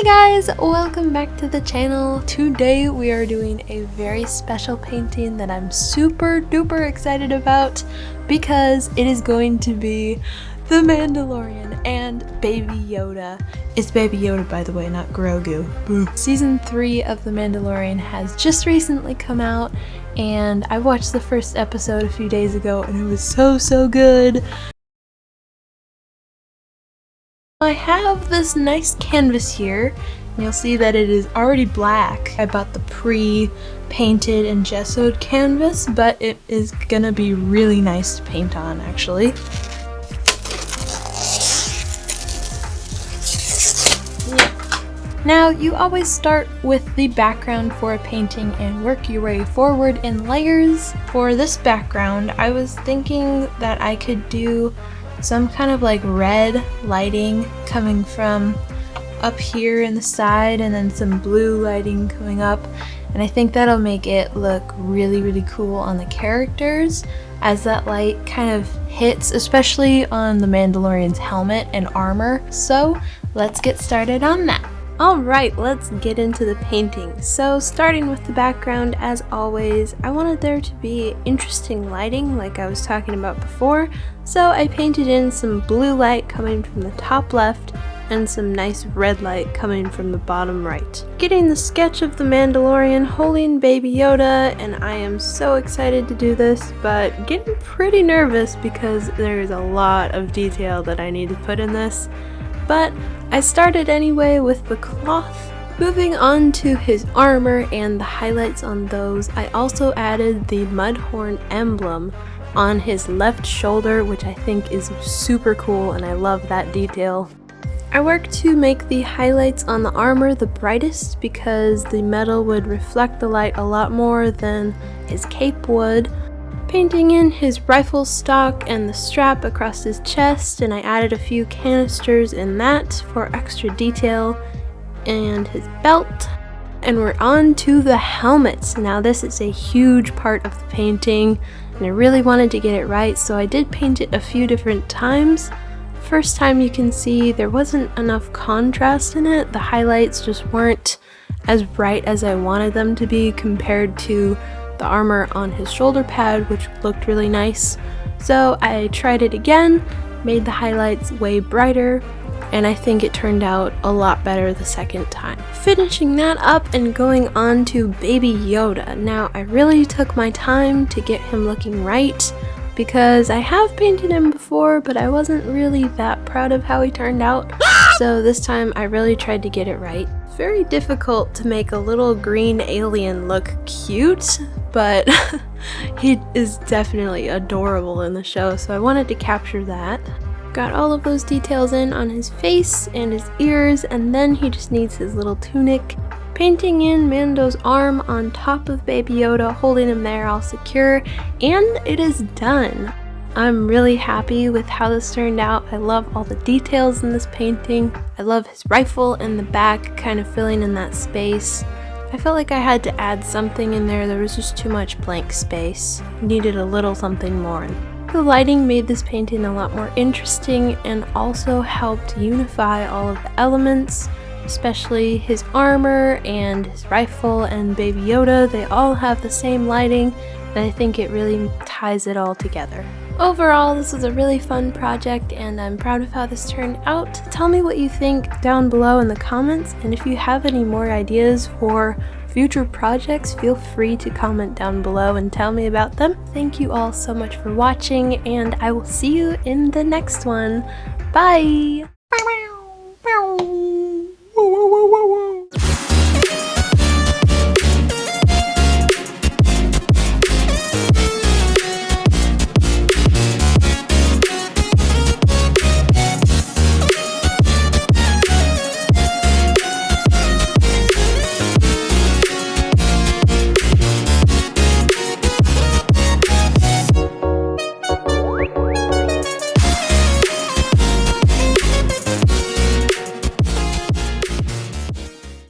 Hey guys, welcome back to the channel. Today we are doing a very special painting that I'm super duper excited about because it is going to be The Mandalorian and Baby Yoda. It's Baby Yoda, by the way, not Grogu. Boo. Season 3 of The Mandalorian has just recently come out and I watched the first episode a few days ago and it was so good. I have this nice canvas here, and you'll see that it is already black. I bought the pre-painted and gessoed canvas, but it is gonna be really nice to paint on, actually. Now, you always start with the background for a painting and work your way forward in layers. For this background, I was thinking that I could do some kind of like red lighting coming from up here in the side and then some blue lighting coming up, and I think that'll make it look really cool on the characters as that light kind of hits, especially on the Mandalorian's helmet and armor. So let's get started on that. Alright, let's get into the painting. So starting with the background, as always, I wanted there to be interesting lighting like I was talking about before, so I painted in some blue light coming from the top left and some nice red light coming from the bottom right. Getting the sketch of the Mandalorian holding Baby Yoda, and I am so excited to do this, but getting pretty nervous because there's a lot of detail that I need to put in this. But I started anyway with the cloth. Moving on to his armor and the highlights on those, I also added the Mudhorn emblem on his left shoulder, which I think is super cool and I love that detail. I worked to make the highlights on the armor the brightest because the metal would reflect the light a lot more than his cape would. Painting in his rifle stock and the strap across his chest, and I added a few canisters in that for extra detail, and his belt. And we're on to the helmets. Now this is a huge part of the painting and I really wanted to get it right, so I did paint it a few different times. First time, you can see there wasn't enough contrast in it. The highlights just weren't as bright as I wanted them to be compared to the armor on his shoulder pad, which looked really nice. So I tried it again, made the highlights way brighter, and I think it turned out a lot better the second time. Finishing that up and going on to Baby Yoda. Now I really took my time to get him looking right because I have painted him before, but I wasn't really that proud of how he turned out. So this time I really tried to get it right. It's very difficult to make a little green alien look cute, but he is definitely adorable in the show, so I wanted to capture that. Got all of those details in on his face and his ears, and then he just needs his little tunic. Painting in Mando's arm on top of Baby Yoda, holding him there all secure, and it is done. I'm really happy with how this turned out. I love all the details in this painting. I love his rifle in the back kind of filling in that space. I felt like I had to add something in there. There was just too much blank space. I needed a little something more. The lighting made this painting a lot more interesting and also helped unify all of the elements, especially his armor and his rifle and Baby Yoda. They all have the same lighting, and I think it really ties it all together. Overall, this was a really fun project and I'm proud of how this turned out. Tell me what you think down below in the comments, and if you have any more ideas for future projects, feel free to comment down below and tell me about them. Thank you all so much for watching, and I will see you in the next one. Bye!